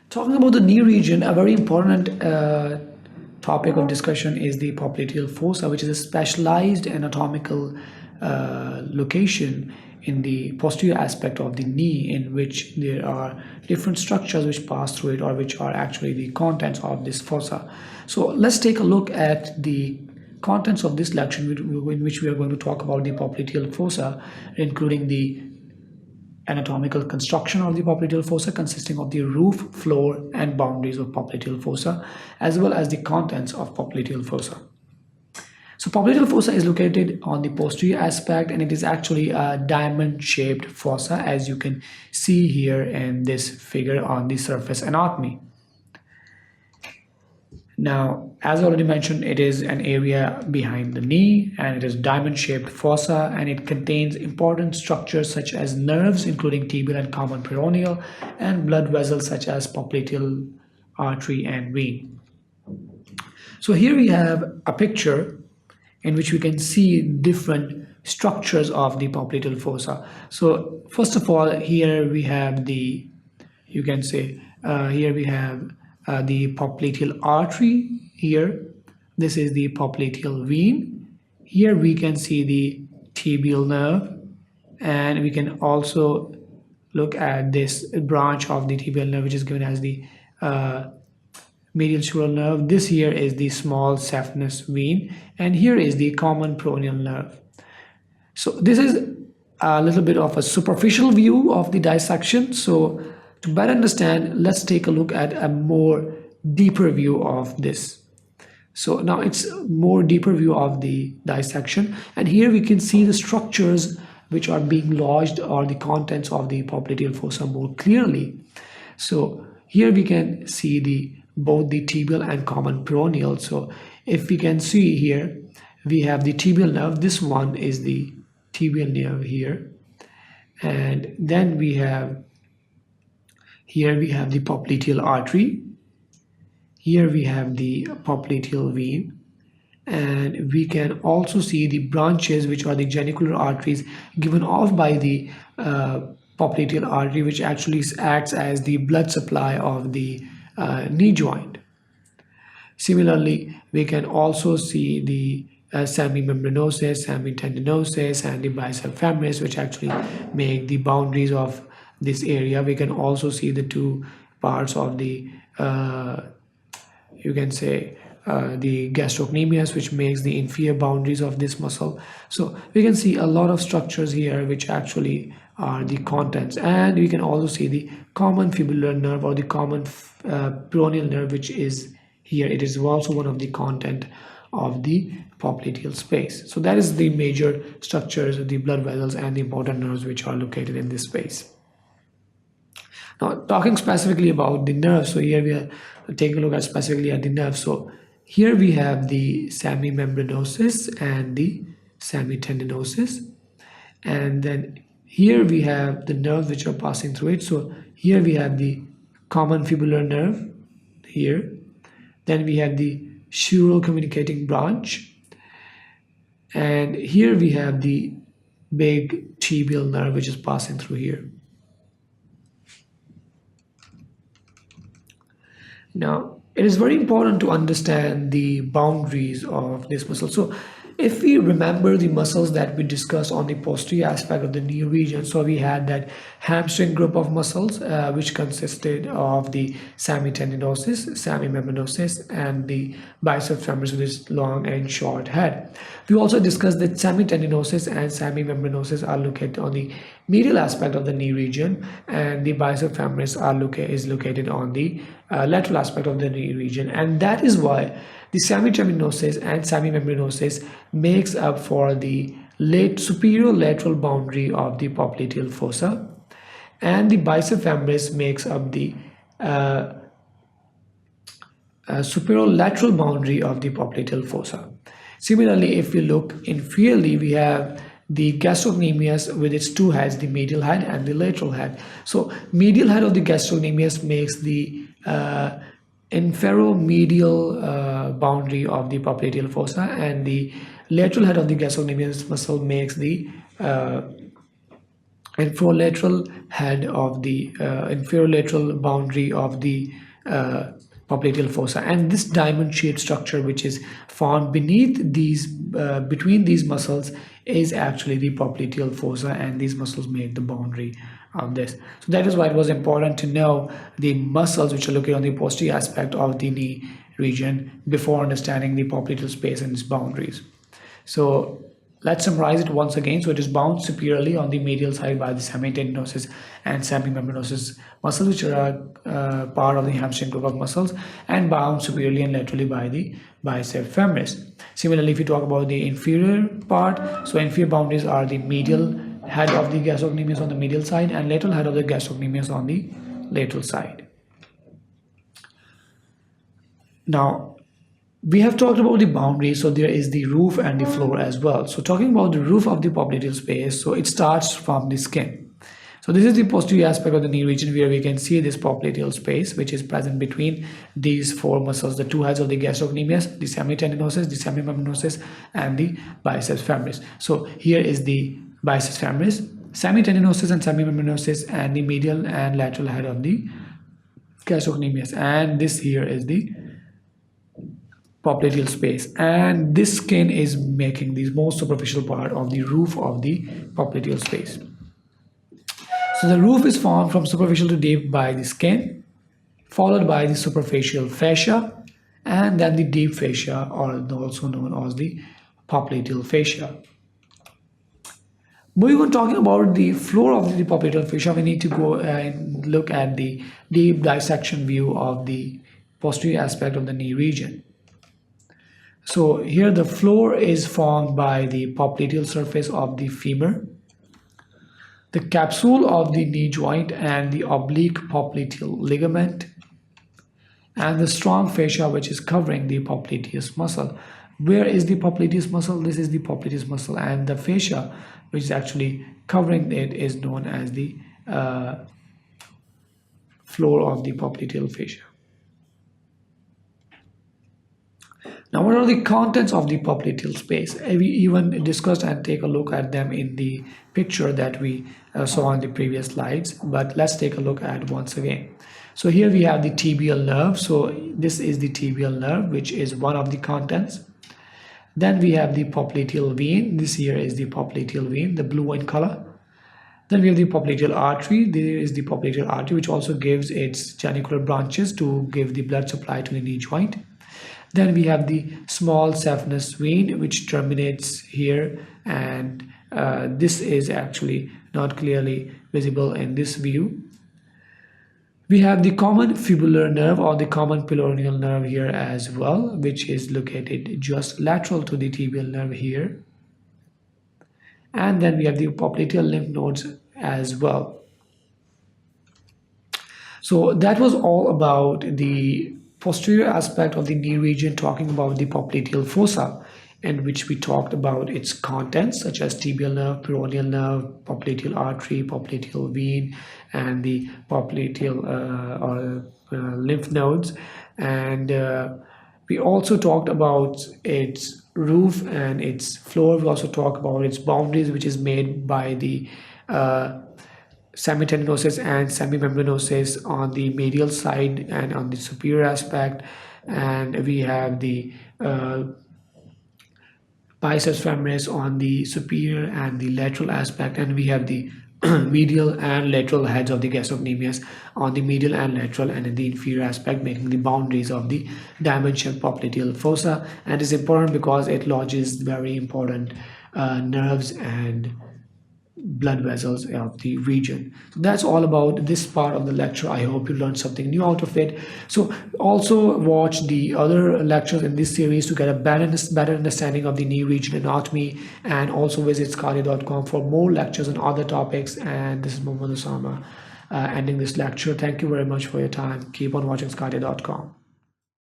Talking about the knee region, a very important topic of discussion is the popliteal fossa, which is a specialized anatomical location in the posterior aspect of the knee, in which there are different structures which pass through it, or which are actually the contents of this fossa. So let's take a look at the contents of this lecture, in which we are going to talk about the popliteal fossa, including the anatomical construction of the popliteal fossa, consisting of the roof, floor, and boundaries of popliteal fossa, as well as the contents of popliteal fossa. So popliteal fossa is located on the posterior aspect, and it is actually a diamond-shaped fossa, as you can see here in this figure on the surface anatomy. Now, as already mentioned, it is an area behind the knee, and it is diamond-shaped fossa, and it contains important structures such as nerves, including tibial and common peroneal, and blood vessels such as popliteal artery and vein. So here we have a picture in which we can see different structures of the popliteal fossa. So first of all, here we have the, you can say, here we have the popliteal artery. Here, this is the popliteal vein. Here we can see the tibial nerve, and we can also look at this branch of the tibial nerve, which is given as the medial sural nerve. This here is the small saphenous vein, and here is the common peroneal nerve. So this is a little bit of a superficial view of the dissection. So to better understand, let's take a look at a more deeper view of this. So now it's a more deeper view of the dissection, and here we can see the structures which are being lodged, or the contents of the popliteal fossa, more clearly. So here we can see both the tibial and common peroneal. So if we can see here, we have the tibial nerve. This one is the tibial nerve here, and then we have, here we have the popliteal artery. Here we have the popliteal vein, and we can also see the branches, which are the genicular arteries given off by the popliteal artery, which actually acts as the blood supply of the knee joint. Similarly, we can also see the semimembranosus, semitendinosus, and the bicep femoris, which actually make the boundaries of this area. We can also see the two parts of the you can say the gastrocnemius, which makes the inferior boundaries of this muscle. So we can see a lot of structures here which actually are the contents, and we can also see the common fibular nerve, or the common peroneal nerve, which is here. It is also one of the content of the popliteal space. So that is the major structures, the blood vessels and the important nerves which are located in this space. Now, talking specifically about the nerves, so here we are taking a look at specifically at the nerves. So here we have the semimembranosus and the semitendinosus, and then here we have the nerves which are passing through it. So here we have the common fibular nerve here, then we have the sural communicating branch, and here we have the big tibial nerve which is passing through here. Now, it is very important to understand the boundaries of this muscle. So if we remember the muscles that we discussed on the posterior aspect of the knee region, so we had that hamstring group of muscles which consisted of the semitendinosus, semimembranosus, and the bicep femoris with its long and short head. We also discussed that semitendinosus and semimembranosus are located on the medial aspect of the knee region, and the bicep femoris is located on the lateral aspect of the knee region, and that is why the semitendinosus and semimembranosus makes up for the superior lateral boundary of the popliteal fossa, and the bicep femoris makes up the superior lateral boundary of the popliteal fossa. Similarly, if we look inferiorly, we have the gastrocnemius with its two heads, the medial head and the lateral head. So medial head of the gastrocnemius makes the inferomedial boundary of the popliteal fossa, and the lateral head of the gastrocnemius muscle makes the infralateral head of the inferolateral boundary of the popliteal fossa, and this diamond-shaped structure which is found beneath these between these muscles is actually the popliteal fossa, and these muscles make the boundary of this. So that is why it was important to know the muscles which are located on the posterior aspect of the knee region before understanding the popliteal space and its boundaries. So let's summarize it once again. So it is bound superiorly on the medial side by the semitendinosus and semimembranosus muscles, which are part of the hamstring group of muscles, and bound superiorly and laterally by the biceps femoris. Similarly, if you talk about the inferior part, so inferior boundaries are the medial head of the gastrocnemius on the medial side and lateral head of the gastrocnemius on the lateral side. Now, we have talked about the boundaries, so there is the roof and the floor as well. So talking about the roof of the popliteal space, so it starts from the skin. So this is the posterior aspect of the knee region where we can see this popliteal space which is present between these four muscles, the two heads of the gastrocnemius, the semitendinosus, the semimembranosus, and the biceps femoris. So here is the biceps femoris, semitendinosus and semimembranosus, and the medial and lateral head of the gastrocnemius, and this here is the popliteal space, and this skin is making the most superficial part of the roof of the popliteal space. So the roof is formed from superficial to deep by the skin, followed by the superficial fascia, and then the deep fascia, or also known as the popliteal fascia. Moving on, talking about the floor of the popliteal fascia, we need to go and look at the deep dissection view of the posterior aspect of the knee region. So here the floor is formed by the popliteal surface of the femur, the capsule of the knee joint and the oblique popliteal ligament, and the strong fascia which is covering the popliteus muscle. Where is the popliteus muscle? This is the popliteus muscle, and the fascia which is actually covering it is known as the floor of the popliteal fascia. Now, what are the contents of the popliteal space? We even discussed and take a look at them in the picture that we saw on the previous slides, but let's take a look at once again. So here we have the tibial nerve. So this is the tibial nerve, which is one of the contents. Then we have the popliteal vein. This here is the popliteal vein, the blue in color. Then we have the popliteal artery. There is the popliteal artery, which also gives its genicular branches to give the blood supply to the knee joint. Then we have the small saphenous vein which terminates here, and this is actually not clearly visible in this view. We have the common fibular nerve or the common peroneal nerve here as well, which is located just lateral to the tibial nerve here. And then we have the popliteal lymph nodes as well. So that was all about the posterior aspect of the knee region, talking about the popliteal fossa, in which we talked about its contents such as tibial nerve, peroneal nerve, popliteal artery, popliteal vein, and the popliteal lymph nodes. And we also talked about its roof and its floor. We also talked about its boundaries, which is made by the semitendinosus and semimembranosus on the medial side and on the superior aspect, and we have the biceps femoris on the superior and the lateral aspect, and we have the medial and lateral heads of the gastrocnemius on the medial and lateral and in the inferior aspect, making the boundaries of the dimension popliteal fossa. And it is important because it lodges very important nerves and blood vessels of the region. So that's all about this part of the lecture. I hope you learned something new out of it. So also watch the other lectures in this series to get a better understanding of the knee region anatomy, and also visit sqadia.com for more lectures on other topics. And this is Mohammad Osama ending this lecture. Thank you very much for your time. Keep on watching sqadia.com.